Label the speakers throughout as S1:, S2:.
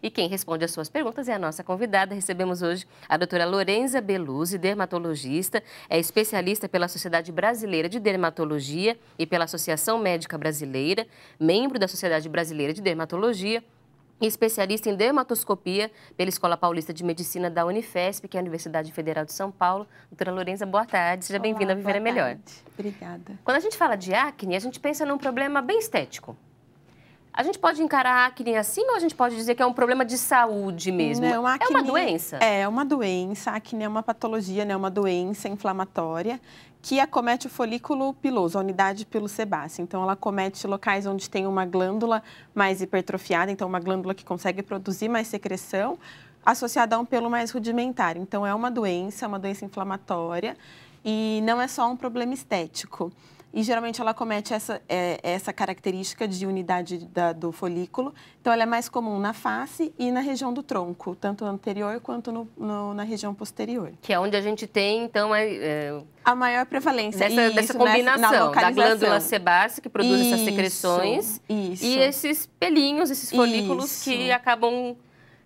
S1: E quem responde as suas perguntas é a nossa convidada. Recebemos hoje a doutora Lorenza Beluzzi, dermatologista, é especialista pela Sociedade Brasileira de Dermatologia e pela Associação Médica Brasileira, membro da Sociedade Brasileira de Dermatologia, e especialista em dermatoscopia pela Escola Paulista de Medicina da Unifesp, que é a Universidade Federal de São Paulo. Doutora Lorenza, boa tarde. Seja bem-vinda a Viver é Melhor.
S2: Obrigada.
S1: Quando a gente fala de acne, a gente pensa num problema bem estético. A gente pode encarar a acne assim ou a gente pode dizer que é um problema de saúde mesmo?
S2: Não, acne,
S1: é uma doença?
S2: É uma doença. A acne é uma patologia, né? Uma doença inflamatória que acomete o folículo piloso, a unidade pilosebácea. Então, ela acomete locais onde tem uma glândula mais hipertrofiada, então uma glândula que consegue produzir mais secreção, associada a um pelo mais rudimentar. Então, é uma doença inflamatória e não é só um problema estético. E geralmente ela comete essa característica de unidade do folículo. Então, ela é mais comum na face e na região do tronco, tanto anterior quanto na região posterior.
S1: Que é onde a gente tem, então,
S2: a maior prevalência
S1: dessa combinação da glândula sebácea, que produz essas secreções, e esses pelinhos, esses folículos que acabam,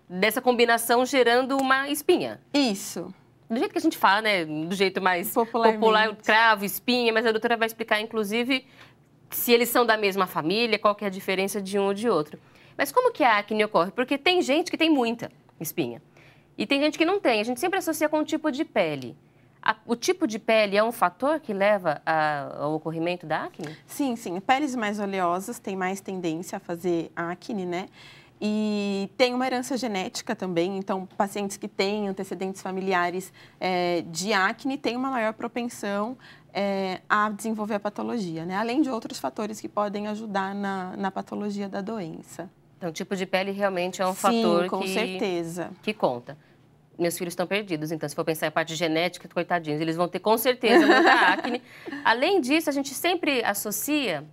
S1: dessa combinação, gerando uma espinha.
S2: Isso.
S1: Do jeito que a gente fala, né? Do jeito mais popular, cravo, espinha, mas a doutora vai explicar, inclusive, se eles são da mesma família, qual que é a diferença de um ou de outro. Mas como que a acne ocorre? Porque tem gente que tem muita espinha e tem gente que não tem. A gente sempre associa com o tipo de pele. O tipo de pele é um fator que leva ao ocorrimento da acne?
S2: Sim, sim. Peles mais oleosas têm mais tendência a fazer acne, né? E tem uma herança genética também, então pacientes que têm antecedentes familiares de acne têm uma maior propensão a desenvolver a patologia, né? Além de outros fatores que podem ajudar na patologia da doença.
S1: Então, o tipo de pele realmente é um fator
S2: com certeza.
S1: Que conta. Meus filhos estão perdidos, então se for pensar em parte genética, coitadinhos, eles vão ter com certeza muita acne. Além disso, a gente sempre associa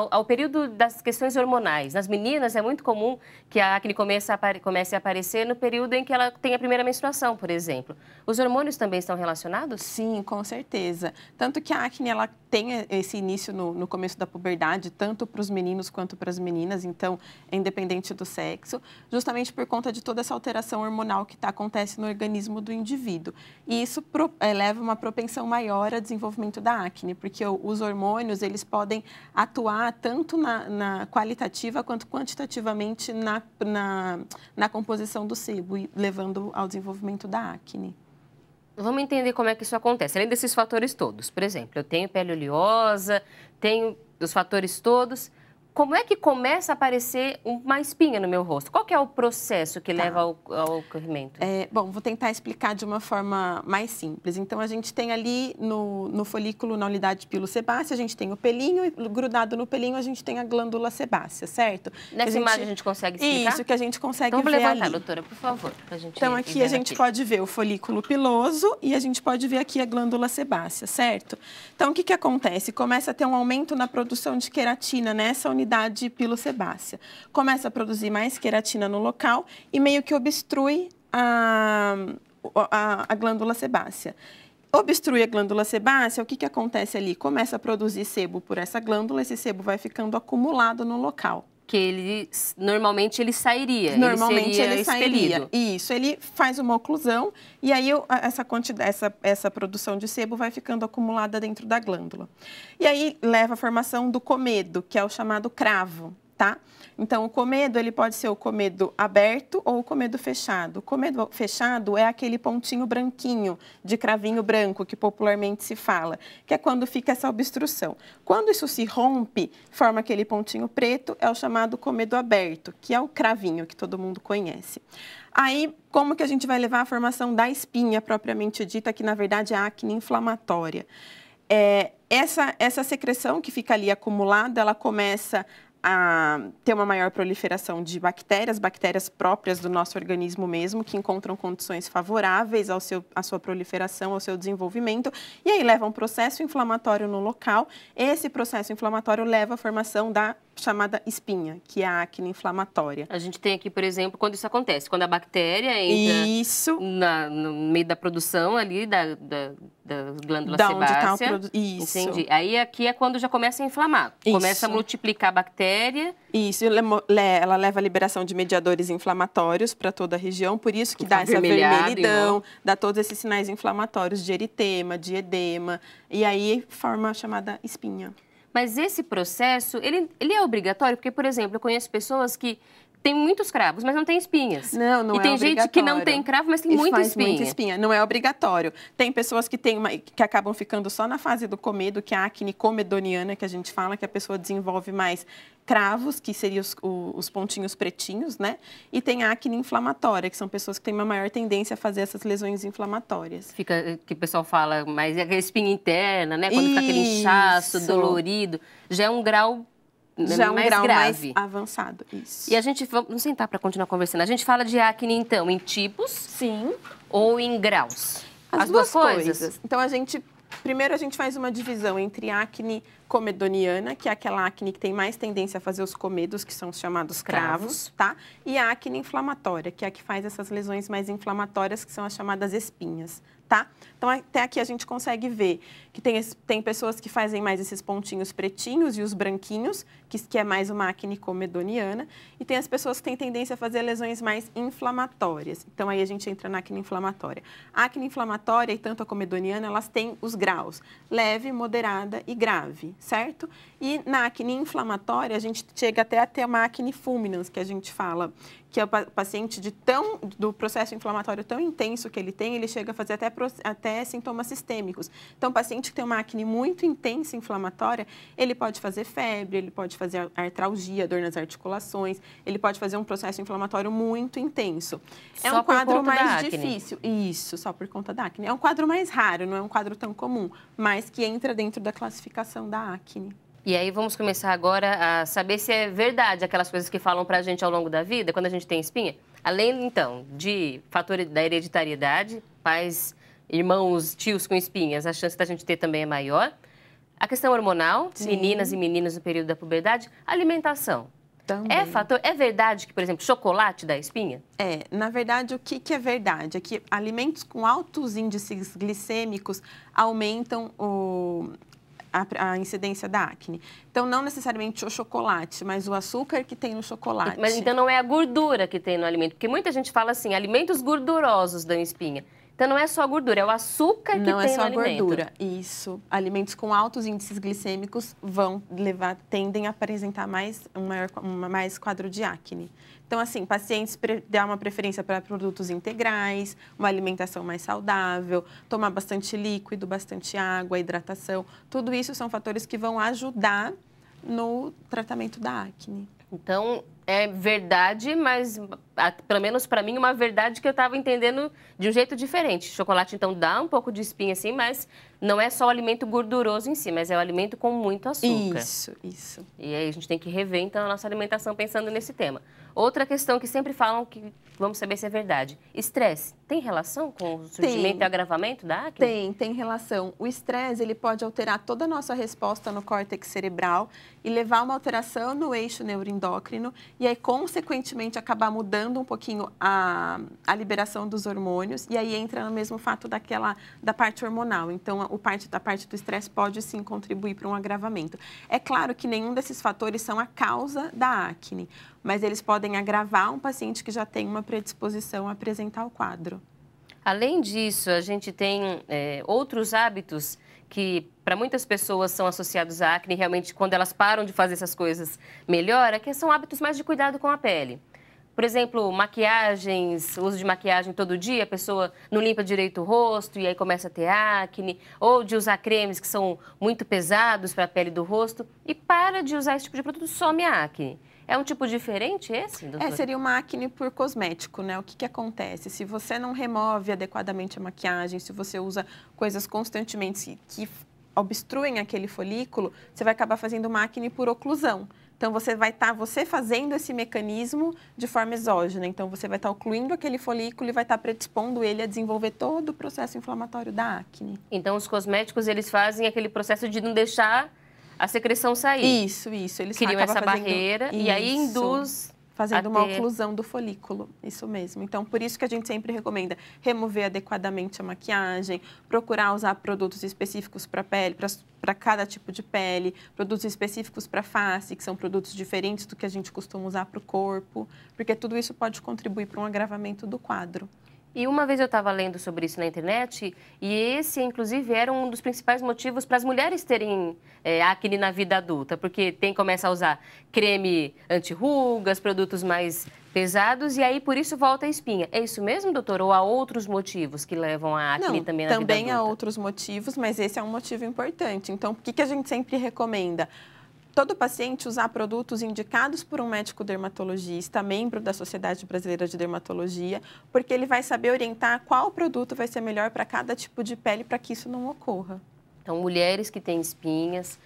S1: ao período das questões hormonais. Nas meninas é muito comum que a acne comece a aparecer no período em que ela tem a primeira menstruação, por exemplo. Os hormônios também estão relacionados?
S2: Sim, com certeza. Tanto que a acne ela tem esse início no começo da puberdade, tanto para os meninos quanto para as meninas, então é independente do sexo, justamente por conta de toda essa alteração hormonal que acontece no organismo do indivíduo. E isso leva uma propensão maior ao desenvolvimento da acne, porque os hormônios eles podem atuar tanto na qualitativa quanto quantitativamente na composição do sebo, levando ao desenvolvimento da acne.
S1: Vamos entender como é que isso acontece, além desses fatores todos. Por exemplo, eu tenho pele oleosa, tenho os fatores todos. Como é que começa a aparecer uma espinha no meu rosto? Qual que é o processo que leva ao ocorrimento?
S2: Bom, vou tentar explicar de uma forma mais simples. Então, a gente tem ali no folículo, na unidade pilosebácea, a gente tem o pelinho e grudado no pelinho a gente tem a glândula sebácea, certo?
S1: Nessa imagem a gente consegue explicar?
S2: Isso, que a gente consegue ver ali.
S1: Então, vou levantar, doutora, por favor, pra gente
S2: Então, aqui a gente pode ver o folículo piloso e a gente pode ver aqui a glândula sebácea, certo? Então, o que acontece? Começa a ter um aumento na produção de queratina nessa unidade pilosebácea. Começa a produzir mais queratina no local e meio que obstrui a glândula sebácea. Obstrui a glândula sebácea, o que acontece ali? Começa a produzir sebo por essa glândula, esse sebo vai ficando acumulado no local.
S1: Que normalmente ele sairia.
S2: Normalmente ele sairia. Isso, ele faz uma oclusão e aí essa produção de sebo vai ficando acumulada dentro da glândula. E aí leva à formação do comedo, que é o chamado cravo, tá? Então, o comedo, ele pode ser o comedo aberto ou o comedo fechado. O comedo fechado é aquele pontinho branquinho, de cravinho branco, que popularmente se fala, que é quando fica essa obstrução. Quando isso se rompe, forma aquele pontinho preto, é o chamado comedo aberto, que é o cravinho, que todo mundo conhece. Aí, como que a gente vai levar à formação da espinha, propriamente dita, que na verdade é a acne inflamatória? Essa secreção que fica ali acumulada, ela começa a ter uma maior proliferação de bactérias próprias do nosso organismo mesmo, que encontram condições favoráveis à sua proliferação, ao seu desenvolvimento, e aí leva a um processo inflamatório no local. Esse processo inflamatório leva à formação da chamada espinha, que é a acne inflamatória.
S1: A gente tem aqui, por exemplo, quando isso acontece, quando a bactéria entra no meio da produção ali da glândula sebácea.
S2: Isso.
S1: Entendi. Aí aqui é quando já começa a inflamar.
S2: Isso.
S1: Começa a multiplicar a bactéria.
S2: Isso, ela leva a liberação de mediadores inflamatórios para toda a região, por isso que dá essa vermelhidão, dá todos esses sinais inflamatórios de eritema, de edema, e aí forma a chamada espinha.
S1: Mas esse processo, ele é obrigatório? Porque, por exemplo, eu conheço pessoas que têm muitos cravos, mas não tem espinhas.
S2: Não é obrigatório.
S1: E tem gente que não tem cravo, mas tem muita espinha.
S2: Muita espinha. Não é obrigatório. Tem pessoas que acabam ficando só na fase do comedo, que é a acne comedoniana, que a gente fala, que a pessoa desenvolve mais cravos, que seriam os pontinhos pretinhos, né? E tem a acne inflamatória, que são pessoas que têm uma maior tendência a fazer essas lesões inflamatórias.
S1: Fica, que o pessoal fala, mas é aquela espinha interna, né? Quando fica aquele inchaço dolorido, já é um grau
S2: mais avançado, isso.
S1: E a gente, vamos sentar para continuar conversando. A gente fala de acne, então, em tipos?
S2: Sim.
S1: Ou em graus?
S2: As duas coisas. Então, primeiro a gente faz uma divisão entre acne comedoniana, que é aquela acne que tem mais tendência a fazer os comedos, que são os chamados cravos, tá? E a acne inflamatória, que é a que faz essas lesões mais inflamatórias, que são as chamadas espinhas, tá? Então, até aqui a gente consegue ver que tem pessoas que fazem mais esses pontinhos pretinhos e os branquinhos, que é mais uma acne comedoniana, e tem as pessoas que têm tendência a fazer lesões mais inflamatórias. Então, aí a gente entra na acne inflamatória. A acne inflamatória e tanto a comedoniana, elas têm os graus, leve, moderada e grave, certo? E na acne inflamatória, a gente chega até a ter uma acne fulminans, que a gente fala, que é o paciente do processo inflamatório tão intenso que ele tem, ele chega a fazer até sintomas sistêmicos. Então, o paciente que tem uma acne muito intensa inflamatória, ele pode fazer febre, ele pode fazer artralgia, dor nas articulações, ele pode fazer um processo inflamatório muito intenso. É um quadro mais difícil. Isso, só por conta da acne. É um quadro mais raro, não é um quadro tão comum, mas que entra dentro da classificação da acne.
S1: E aí vamos começar agora a saber se é verdade aquelas coisas que falam pra gente ao longo da vida, quando a gente tem espinha. Além, então, de fator da hereditariedade, pais, irmãos, tios com espinhas, a chance da gente ter também é maior. A questão hormonal, sim, meninas e meninos no período da puberdade. Alimentação. Também. É verdade que, por exemplo, chocolate dá espinha?
S2: Na verdade, o que é verdade? É que alimentos com altos índices glicêmicos aumentam a incidência da acne. Então, não necessariamente o chocolate, mas o açúcar que tem no chocolate.
S1: Mas então não é a gordura que tem no alimento? Porque muita gente fala assim, alimentos gordurosos dão espinha. Então, não é só a gordura, é o açúcar que tem no alimento. Não é só a gordura,
S2: isso. Alimentos com altos índices glicêmicos tendem a apresentar mais quadro de acne. Então, assim, pacientes dão uma preferência para produtos integrais, uma alimentação mais saudável, tomar bastante líquido, bastante água, hidratação. Tudo isso são fatores que vão ajudar no tratamento da acne.
S1: Então, é verdade, mas pelo menos para mim, uma verdade que eu estava entendendo de um jeito diferente. Chocolate, então, dá um pouco de espinha, assim, mas não é só o alimento gorduroso em si, mas é o alimento com muito açúcar.
S2: Isso.
S1: E aí a gente tem que rever, então, a nossa alimentação pensando nesse tema. Outra questão que sempre falam, que vamos saber se é verdade. Estresse, tem relação com o surgimento e agravamento da acne?
S2: Tem relação. O estresse, ele pode alterar toda a nossa resposta no córtex cerebral e levar a uma alteração no eixo neuroendócrino e aí, consequentemente, acabar mudando um pouquinho a liberação dos hormônios e aí entra no mesmo fato da parte hormonal. Então, a parte do estresse pode, sim, contribuir para um agravamento. É claro que nenhum desses fatores são a causa da acne, mas eles podem agravar um paciente que já tem uma predisposição a apresentar o quadro.
S1: Além disso, a gente tem outros hábitos que para muitas pessoas são associados à acne, realmente quando elas param de fazer essas coisas melhora, que são hábitos mais de cuidado com a pele. Por exemplo, maquiagens, uso de maquiagem todo dia, a pessoa não limpa direito o rosto e aí começa a ter acne, ou de usar cremes que são muito pesados para a pele do rosto e para de usar esse tipo de produto, some a acne. É um tipo diferente esse, doutor?
S2: Seria uma acne por cosmético, né? O que acontece? Se você não remove adequadamente a maquiagem, se você usa coisas constantemente que obstruem aquele folículo, você vai acabar fazendo uma acne por oclusão. Então, você vai estar fazendo esse mecanismo de forma exógena. Então, você vai estar ocluindo aquele folículo e vai estar predispondo ele a desenvolver todo o processo inflamatório da acne.
S1: Então, os cosméticos, eles fazem aquele processo de não deixar a secreção sair.
S2: Isso. Eles
S1: criam essa barreira e aí induz...
S2: Fazendo uma oclusão do folículo, isso mesmo. Então, por isso que a gente sempre recomenda remover adequadamente a maquiagem, procurar usar produtos específicos para pele, para cada tipo de pele, produtos específicos para face, que são produtos diferentes do que a gente costuma usar para o corpo, porque tudo isso pode contribuir para um agravamento do quadro.
S1: E uma vez eu estava lendo sobre isso na internet e esse, inclusive, era um dos principais motivos para as mulheres terem acne na vida adulta, porque começa a usar creme anti-rugas, produtos mais pesados e aí por isso volta a espinha. É isso mesmo, doutor? Ou há outros motivos que levam a acne também na vida adulta?
S2: Também há outros motivos, mas esse é um motivo importante. Então, por que a gente sempre recomenda? Todo paciente usar produtos indicados por um médico dermatologista, membro da Sociedade Brasileira de Dermatologia, porque ele vai saber orientar qual produto vai ser melhor para cada tipo de pele para que isso não ocorra.
S1: Então, mulheres que têm espinhas,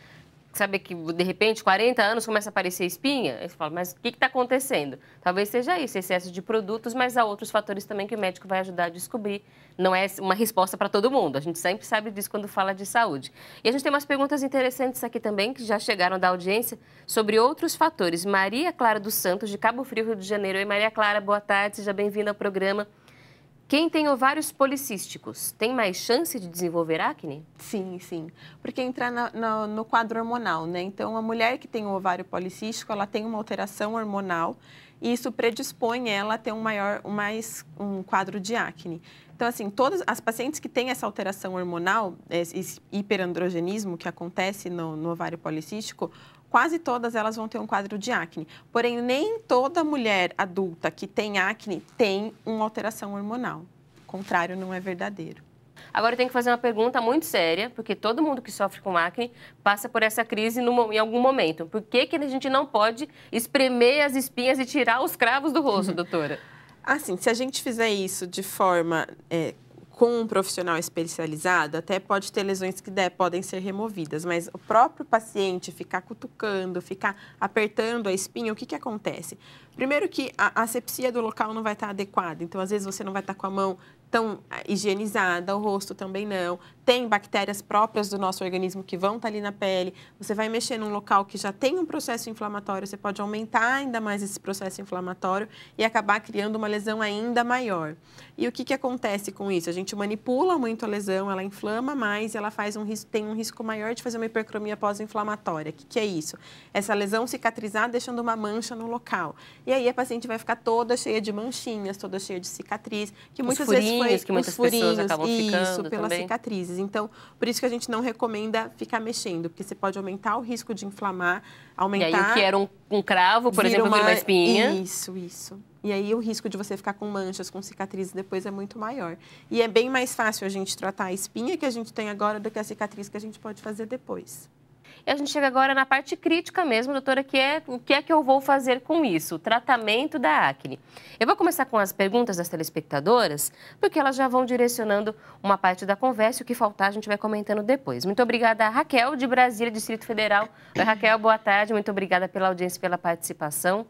S1: sabe que de repente, 40 anos, começa a aparecer espinha, aí você fala, mas o que está acontecendo? Talvez seja isso, excesso de produtos, mas há outros fatores também que o médico vai ajudar a descobrir. Não é uma resposta para todo mundo, a gente sempre sabe disso quando fala de saúde. E a gente tem umas perguntas interessantes aqui também, que já chegaram da audiência, sobre outros fatores. Maria Clara dos Santos, de Cabo Frio, Rio de Janeiro. Oi, Maria Clara, boa tarde, seja bem-vinda ao programa. Quem tem ovários policísticos tem mais chance de desenvolver acne?
S2: Sim, porque entra no quadro hormonal, né? Então, a mulher que tem o ovário policístico, ela tem uma alteração hormonal e isso predispõe ela a ter um quadro de acne. Então, assim, todas as pacientes que têm essa alteração hormonal, esse hiperandrogenismo que acontece no ovário policístico, quase todas elas vão ter um quadro de acne. Porém, nem toda mulher adulta que tem acne tem uma alteração hormonal. O contrário não é verdadeiro.
S1: Agora eu tenho que fazer uma pergunta muito séria, porque todo mundo que sofre com acne passa por essa crise em algum momento. Por que a gente não pode espremer as espinhas e tirar os cravos do rosto, doutora?
S2: Assim, se a gente fizer isso de forma... com um profissional especializado, até pode ter lesões que podem ser removidas, mas o próprio paciente ficar cutucando, ficar apertando a espinha, o que acontece? Primeiro que a asepsia do local não vai estar adequada, então às vezes você não vai estar com a mão tão higienizada, o rosto também não. Tem bactérias próprias do nosso organismo que vão estar ali na pele. Você vai mexer num local que já tem um processo inflamatório, você pode aumentar ainda mais esse processo inflamatório e acabar criando uma lesão ainda maior. E o que acontece com isso? A gente manipula muito a lesão, ela inflama mais e ela tem um risco maior de fazer uma hipercromia pós-inflamatória. O que é isso? Essa lesão cicatrizar deixando uma mancha no local. E aí a paciente vai ficar toda cheia de manchinhas, toda cheia de cicatriz, que muitas vezes
S1: que muitas pessoas acabam ficando
S2: pelas
S1: também.
S2: cicatrizes. Então, por isso que a gente não recomenda ficar mexendo, porque você pode aumentar o risco de inflamar, aumentar...
S1: E aí o que era um cravo, por exemplo, vira uma espinha.
S2: Isso. E aí o risco de você ficar com manchas, com cicatrizes depois é muito maior. E é bem mais fácil a gente tratar a espinha que a gente tem agora do que a cicatriz que a gente pode fazer depois.
S1: E a gente chega agora na parte crítica mesmo, doutora, que é o que é que eu vou fazer com isso? O tratamento da acne. Eu vou começar com as perguntas das telespectadoras, porque elas já vão direcionando uma parte da conversa e o que faltar a gente vai comentando depois. Muito obrigada a Raquel, de Brasília, Distrito Federal. Oi, Raquel, boa tarde. Muito obrigada pela audiência e pela participação.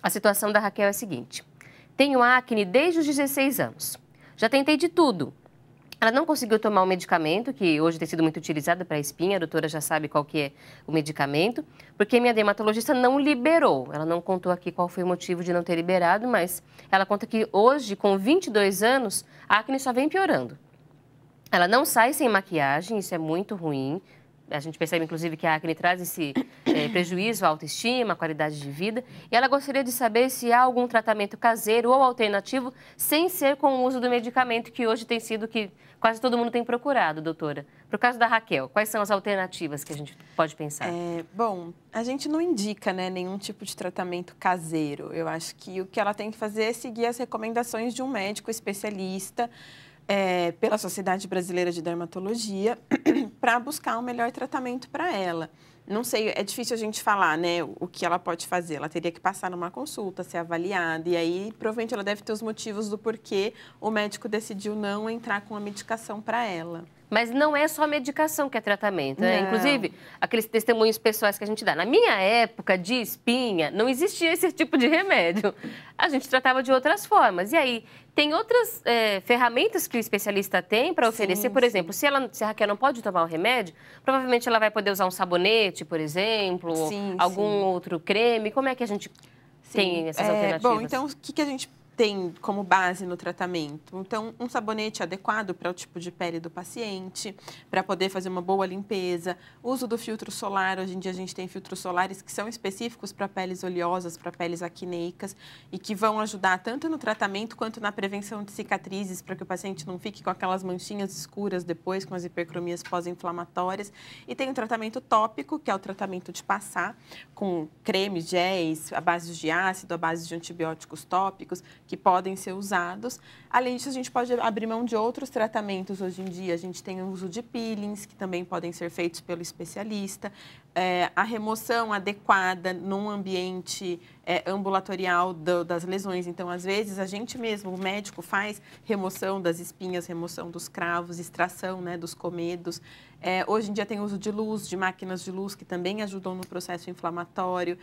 S1: A situação da Raquel é a seguinte. Tenho acne desde os 16 anos. Já tentei de tudo. Ela não conseguiu tomar um medicamento, que hoje tem sido muito utilizado para a espinha, a doutora já sabe qual que é o medicamento, porque minha dermatologista não liberou. Ela não contou aqui qual foi o motivo de não ter liberado, mas ela conta que hoje, com 22 anos, a acne só vem piorando. Ela não sai sem maquiagem, isso é muito ruim. A gente percebe, inclusive, que a acne traz esse prejuízo à autoestima, à qualidade de vida. E ela gostaria de saber se há algum tratamento caseiro ou alternativo sem ser com o uso do medicamento, que hoje tem sido que quase todo mundo tem procurado, doutora. Por caso da Raquel, quais são as alternativas que a gente pode pensar?
S2: Bom, a gente não indica, né, nenhum tipo de tratamento caseiro. Eu acho que o que ela tem que fazer é seguir as recomendações de um médico especialista, pela Sociedade Brasileira de Dermatologia, para buscar um melhor tratamento para ela. Não sei, é difícil a gente falar, né, o que ela pode fazer. Ela teria que passar numa consulta, ser avaliada, e aí provavelmente ela deve ter os motivos do porquê o médico decidiu não entrar com a medicação para ela.
S1: Mas não é só medicação que é tratamento, né? Inclusive, aqueles testemunhos pessoais que a gente dá. Na minha época de espinha, não existia esse tipo de remédio. A gente tratava de outras formas. E aí, tem outras ferramentas que o especialista tem para oferecer. Por exemplo, se a Raquel não pode tomar o remédio, provavelmente ela vai poder usar um sabonete, por exemplo, algum outro creme. Como é que a gente tem essas alternativas?
S2: Bom, então, o que a gente tem como base no tratamento? Então, um sabonete adequado para o tipo de pele do paciente, para poder fazer uma boa limpeza. Uso do filtro solar. Hoje em dia a gente tem filtros solares que são específicos para peles oleosas, para peles acneicas e que vão ajudar tanto no tratamento quanto na prevenção de cicatrizes, para que o paciente não fique com aquelas manchinhas escuras depois, com as hipercromias pós-inflamatórias. E tem o tratamento tópico, que é o tratamento de passar, com cremes, géis, à base de ácido, à base de antibióticos tópicos, que podem ser usados. Além disso, a gente pode abrir mão de outros tratamentos hoje em dia. A gente tem o uso de peelings, que também podem ser feitos pelo especialista. A remoção adequada num ambiente ambulatorial das lesões. Então, às vezes, a gente mesmo, o médico, faz remoção das espinhas, remoção dos cravos, extração, né, dos comedos. Hoje em dia tem uso de luz, de máquinas de luz, que também ajudam no processo inflamatório.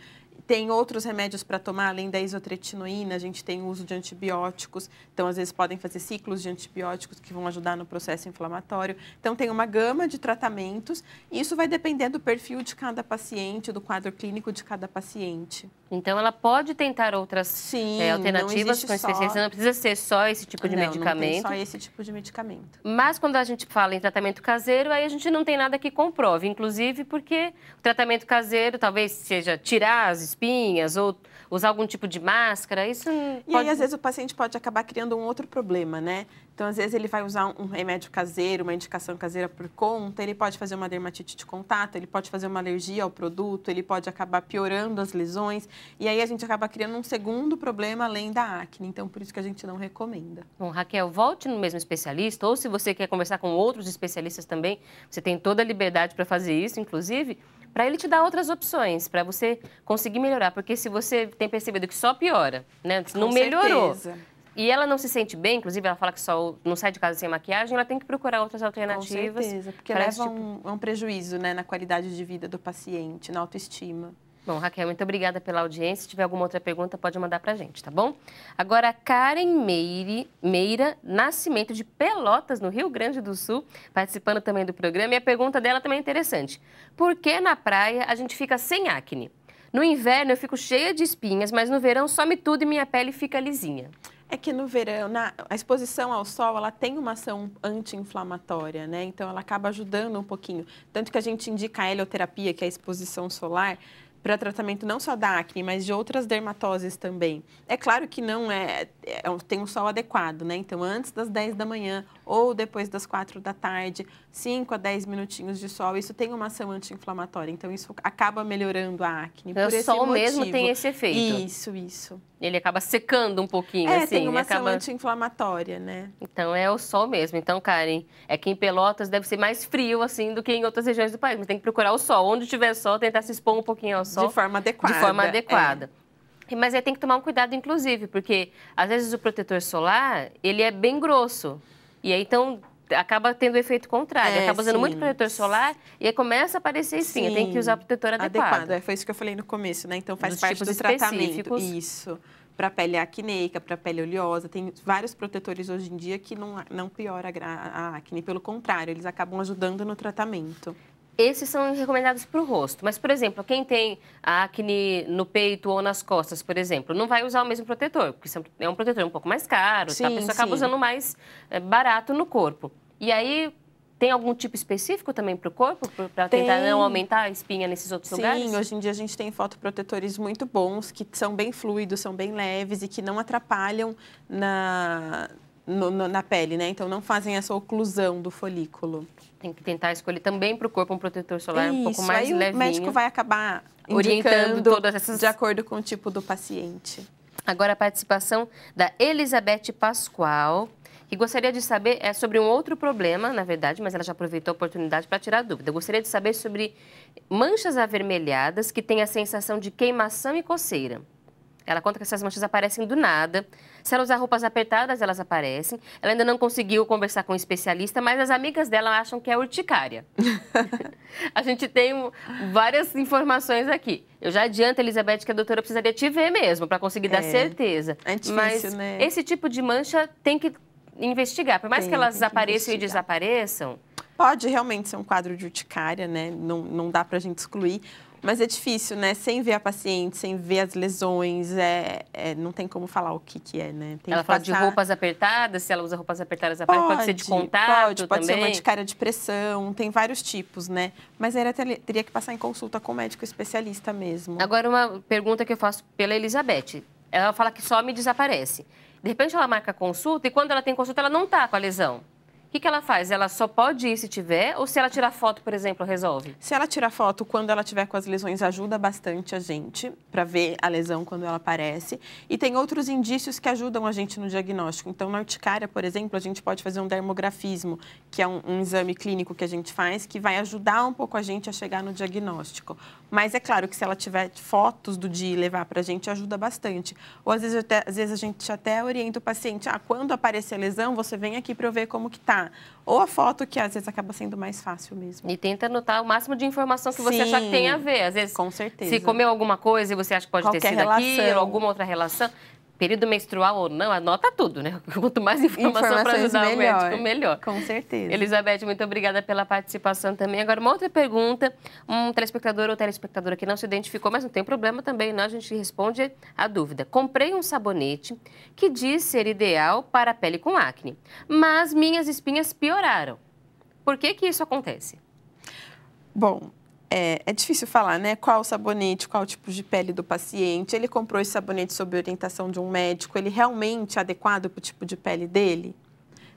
S2: Tem outros remédios para tomar, além da isotretinoína, a gente tem o uso de antibióticos. Então, às vezes, podem fazer ciclos de antibióticos que vão ajudar no processo inflamatório. Então, tem uma gama de tratamentos e isso vai depender do perfil de cada paciente, do quadro clínico de cada paciente.
S1: Então, ela pode tentar outras alternativas com especialista, não precisa ser só esse tipo de medicamento.
S2: Não tem só esse tipo de medicamento.
S1: Mas quando a gente fala em tratamento caseiro, aí a gente não tem nada que comprove, inclusive porque o tratamento caseiro talvez seja tirar as espinhas ou usar algum tipo de máscara, isso
S2: E aí, às vezes, o paciente pode acabar criando um outro problema, né? Então, às vezes, ele vai usar um remédio caseiro, uma indicação caseira por conta, ele pode fazer uma dermatite de contato, ele pode fazer uma alergia ao produto, ele pode acabar piorando as lesões, e aí a gente acaba criando um segundo problema além da acne. Então, por isso que a gente não recomenda.
S1: Bom, Raquel, volte no mesmo especialista, ou se você quer conversar com outros especialistas também, você tem toda a liberdade para fazer isso, inclusive, para ele te dar outras opções, para você conseguir melhorar. Porque se você tem percebido que só piora, né? Não melhorou. E ela não se sente bem, inclusive ela fala que só não sai de casa sem maquiagem, ela tem que procurar outras alternativas.
S2: Com certeza, porque leva um prejuízo, né, na qualidade de vida do paciente, na autoestima.
S1: Bom, Raquel, muito obrigada pela audiência. Se tiver alguma outra pergunta, pode mandar pra gente, tá bom? Agora, Karen Meira Nascimento, de Pelotas, no Rio Grande do Sul, participando também do programa. E a pergunta dela também é interessante. Por que na praia a gente fica sem acne? No inverno eu fico cheia de espinhas, mas no verão some tudo e minha pele fica lisinha.
S2: É que no verão, a exposição ao sol, ela tem uma ação anti-inflamatória, né? Então, ela acaba ajudando um pouquinho. Tanto que a gente indica a helioterapia, que é a exposição solar, para tratamento não só da acne, mas de outras dermatoses também. É claro que não tem um sol adequado, né? Então, antes das 10 da manhã ou depois das 4 da tarde, 5 a 10 minutinhos de sol, isso tem uma ação anti-inflamatória. Então, isso acaba melhorando a acne.
S1: Então, o sol mesmo tem esse efeito.
S2: Isso.
S1: Ele acaba secando um pouquinho, assim.
S2: Tem uma ação anti-inflamatória, né?
S1: Então, é o sol mesmo. Então, Karen, é que em Pelotas deve ser mais frio, assim, do que em outras regiões do país. Mas tem que procurar o sol. Onde tiver sol, tentar se expor um pouquinho ao sol.
S2: De forma adequada.
S1: De forma adequada. Mas aí tem que tomar um cuidado, inclusive, porque, às vezes, o protetor solar, ele é bem grosso. E aí, então, acaba tendo o efeito contrário. Acaba usando muito protetor solar e aí começa a aparecer espinha. Tem que usar protetor adequado.
S2: Foi isso que eu falei no começo, né? Então, faz parte do tratamento. Isso. Para pele acneica, para pele oleosa. Tem vários protetores hoje em dia que não piora a acne. Pelo contrário, eles acabam ajudando no tratamento.
S1: Esses são recomendados para o rosto. Mas, por exemplo, quem tem acne no peito ou nas costas, por exemplo, não vai usar o mesmo protetor, porque é um protetor um pouco mais caro, a pessoa acaba usando mais barato no corpo. E aí, tem algum tipo específico também para o corpo, para tentar não aumentar a espinha nesses outros lugares?
S2: Sim, hoje em dia a gente tem fotoprotetores muito bons, que são bem fluidos, são bem leves e que não atrapalham na pele, né? Então, não fazem essa oclusão do folículo.
S1: Tem que tentar escolher também para o corpo um protetor solar um pouco mais levinho.
S2: O médico vai acabar
S1: orientando todas essas...
S2: de acordo com o tipo do paciente.
S1: Agora, a participação da Elizabeth Pascoal, que gostaria de saber sobre um outro problema, na verdade, mas ela já aproveitou a oportunidade para tirar dúvida. Eu gostaria de saber sobre manchas avermelhadas que têm a sensação de queimação e coceira. Ela conta que essas manchas aparecem do nada, Se ela usar roupas apertadas, elas aparecem. Ela ainda não conseguiu conversar com um especialista, mas as amigas dela acham que é urticária. A gente tem várias informações aqui. Eu já adianto, Elizabeth, que a doutora precisaria te ver mesmo, para conseguir dar certeza.
S2: É difícil,
S1: mas
S2: né?
S1: Esse tipo de mancha tem que investigar. Por mais que elas apareçam e desapareçam...
S2: Pode realmente ser um quadro de urticária, né? Não dá para a gente excluir. Mas é difícil, né? Sem ver a paciente, sem ver as lesões, não tem como falar o que é, né?
S1: Ela fala de roupas apertadas, se ela usa roupas apertadas, pode ser de contato
S2: pode ser uma
S1: também?
S2: urticária de pressão, tem vários tipos, né? Mas ela teria que passar em consulta com o médico especialista mesmo.
S1: Agora, uma pergunta que eu faço pela Elizabeth. Ela fala que some e desaparece. De repente, ela marca a consulta e quando ela tem consulta, ela não está com a lesão. O que ela faz? Ela só pode ir se tiver ou se ela tirar foto, por exemplo, resolve?
S2: Se ela tirar foto quando ela tiver com as lesões, ajuda bastante a gente para ver a lesão quando ela aparece. E tem outros indícios que ajudam a gente no diagnóstico. Então, na urticária, por exemplo, a gente pode fazer um dermografismo, que é um exame clínico que a gente faz, que vai ajudar um pouco a gente a chegar no diagnóstico. Mas é claro que se ela tiver fotos do dia e levar para a gente, ajuda bastante. Ou às vezes a gente até orienta o paciente, quando aparecer a lesão, você vem aqui para eu ver como que tá. Ou a foto, que às vezes acaba sendo mais fácil mesmo.
S1: E tenta anotar o máximo de informação que você achar que tem a ver. Às vezes,
S2: com certeza.
S1: Se comeu alguma coisa e você acha que pode ter sido aquilo, alguma outra relação... Período menstrual ou não, anota tudo, né? Quanto mais informação para ajudar o médico, melhor.
S2: Com certeza.
S1: Elizabeth, muito obrigada pela participação também. Agora, uma outra pergunta. Um telespectador ou telespectadora que não se identificou, mas não tem problema também, não. A gente responde a dúvida. Comprei um sabonete que diz ser ideal para a pele com acne, mas minhas espinhas pioraram. Por que isso acontece?
S2: Bom... É difícil falar, né? Qual o sabonete, qual o tipo de pele do paciente. Ele comprou esse sabonete sob orientação de um médico. Ele realmente é adequado para o tipo de pele dele?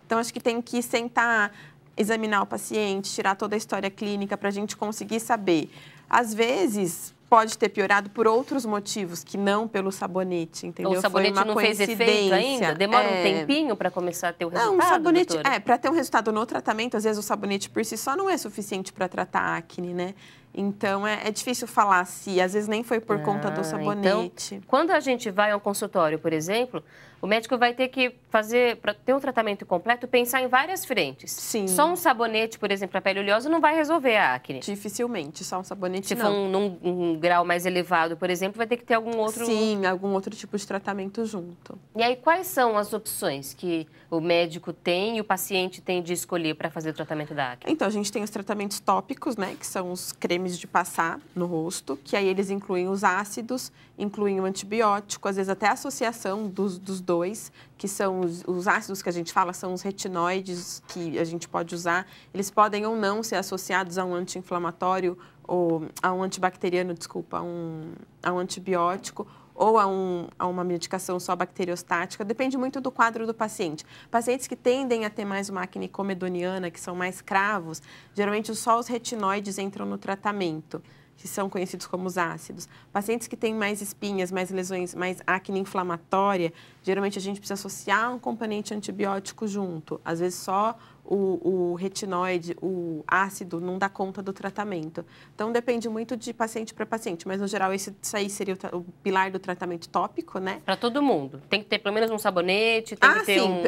S2: Então, acho que tem que sentar, examinar o paciente, tirar toda a história clínica para a gente conseguir saber. Às vezes, pode ter piorado por outros motivos, que não pelo sabonete, entendeu?
S1: O sabonete não fez efeito ainda? Demora um tempinho para começar a ter o resultado,
S2: Não, o sabonete...
S1: doutora?
S2: para ter um resultado no tratamento, às vezes o sabonete por si só não é suficiente para tratar a acne, né? Então, é difícil falar se, às vezes, nem foi por conta do sabonete.
S1: Então, quando a gente vai a um consultório, por exemplo, o médico vai ter que fazer, para ter um tratamento completo, pensar em várias frentes.
S2: Sim.
S1: Só um sabonete, por exemplo, para pele oleosa, não vai resolver a acne.
S2: Dificilmente, só um sabonete
S1: Se
S2: não.
S1: for um grau mais elevado, por exemplo, vai ter que ter algum outro...
S2: Sim, algum outro tipo de tratamento junto.
S1: E aí, quais são as opções que o médico tem e o paciente tem de escolher para fazer o tratamento da acne?
S2: Então, a gente tem os tratamentos tópicos, né, que são os cremes de passar no rosto, que aí eles incluem os ácidos, incluem o antibiótico, às vezes até a associação dos dois, que são os ácidos que a gente fala, são os retinoides que a gente pode usar. Eles podem ou não ser associados a um anti-inflamatório, ou a um antibacteriano, desculpa, a um antibiótico, ou a uma medicação só bacteriostática, depende muito do quadro do paciente. Pacientes que tendem a ter mais uma acne comedoniana, que são mais cravos, geralmente só os retinoides entram no tratamento, que são conhecidos como os ácidos. Pacientes que têm mais espinhas, mais lesões, mais acne inflamatória, geralmente a gente precisa associar um componente antibiótico junto. Às vezes só o retinoide, o ácido, não dá conta do tratamento. Então, depende muito de paciente para paciente, mas, no geral, isso aí seria o pilar do tratamento tópico, né?
S1: Para todo mundo. Tem que ter pelo menos um sabonete, tem que ter
S2: sim,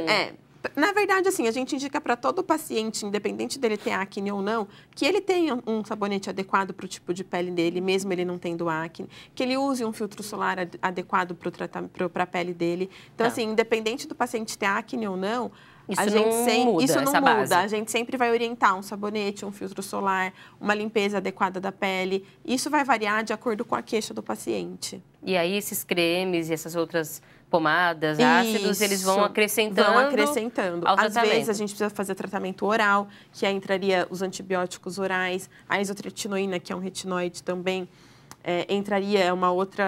S2: Na verdade, assim, a gente indica para todo paciente, independente dele ter acne ou não, que ele tenha um sabonete adequado para o tipo de pele dele, mesmo ele não tendo acne, que ele use um filtro solar adequado para a pele dele. Então, assim, independente do paciente ter acne ou não, isso não muda. A gente sempre vai orientar um sabonete, um filtro solar, uma limpeza adequada da pele. Isso vai variar de acordo com a queixa do paciente.
S1: E aí, esses cremes e essas outras pomadas, ácidos, eles vão acrescentando.
S2: Vão acrescentando.
S1: Às
S2: vezes, a gente precisa fazer tratamento oral, que aí entraria os antibióticos orais, a isotretinoína, que é um retinoide também, entraria uma outro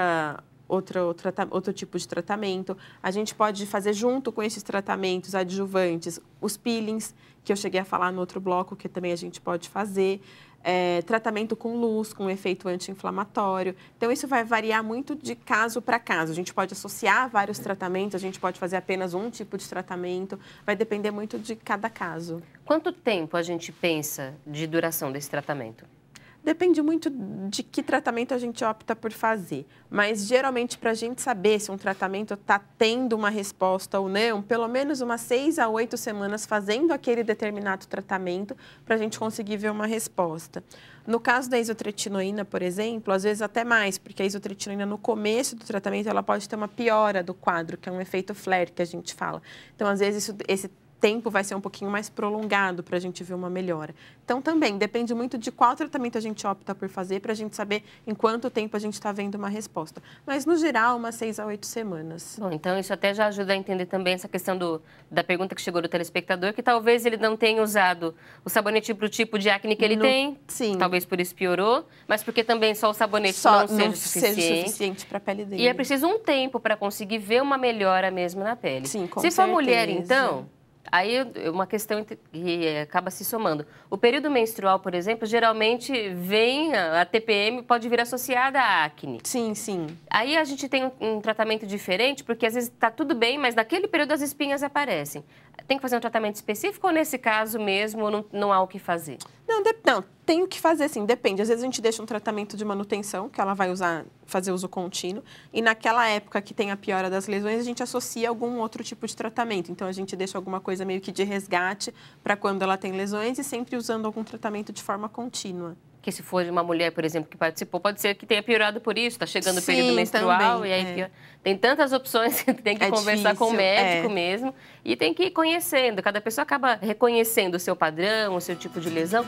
S2: tipo de tratamento. A gente pode fazer junto com esses tratamentos adjuvantes os peelings, que eu cheguei a falar no outro bloco, que também a gente pode fazer. Tratamento com luz, com efeito anti-inflamatório. Então, isso vai variar muito de caso para caso. A gente pode associar vários tratamentos, a gente pode fazer apenas um tipo de tratamento. Vai depender muito de cada caso.
S1: Quanto tempo a gente pensa de duração desse tratamento?
S2: Depende muito de que tratamento a gente opta por fazer. Mas, geralmente, para a gente saber se um tratamento está tendo uma resposta ou não, pelo menos umas 6 a 8 semanas fazendo aquele determinado tratamento para a gente conseguir ver uma resposta. No caso da isotretinoína, por exemplo, às vezes até mais, porque a isotretinoína no começo do tratamento ela pode ter uma piora do quadro, que é um efeito flare que a gente fala. Então, às vezes, esse tempo vai ser um pouquinho mais prolongado para a gente ver uma melhora. Então, também depende muito de qual tratamento a gente opta por fazer para a gente saber em quanto tempo a gente está vendo uma resposta. Mas, no geral, umas 6 a 8 semanas.
S1: Bom, então isso até já ajuda a entender também essa questão da pergunta que chegou do telespectador, que talvez ele não tenha usado o sabonete para o tipo de acne que ele tem.
S2: Sim.
S1: Talvez por isso piorou, mas porque também só o sabonete não seja
S2: suficiente para a pele dele.
S1: E é preciso um tempo para conseguir ver uma melhora mesmo na pele.
S2: Sim, com
S1: Se
S2: certeza.
S1: for mulher, então... Aí é uma questão que acaba se somando. O período menstrual, por exemplo, geralmente a TPM pode vir associada à acne.
S2: Sim, sim.
S1: Aí a gente tem um tratamento diferente, porque às vezes está tudo bem, mas naquele período as espinhas aparecem. Tem que fazer um tratamento específico ou nesse caso mesmo não há o que fazer?
S2: Não, tem o que fazer sim, depende. Às vezes a gente deixa um tratamento de manutenção, que ela vai fazer uso contínuo, e naquela época que tem a piora das lesões, a gente associa algum outro tipo de tratamento. Então, a gente deixa alguma coisa meio que de resgate para quando ela tem lesões e sempre usando algum tratamento de forma contínua.
S1: Que se for de uma mulher, por exemplo, que participou, pode ser que tenha piorado por isso, está chegando o período menstrual
S2: também,
S1: e aí tem tantas opções que tem que conversar
S2: difícil,
S1: com o médico mesmo e tem que ir conhecendo. Cada pessoa acaba reconhecendo o seu padrão, o seu tipo de lesão.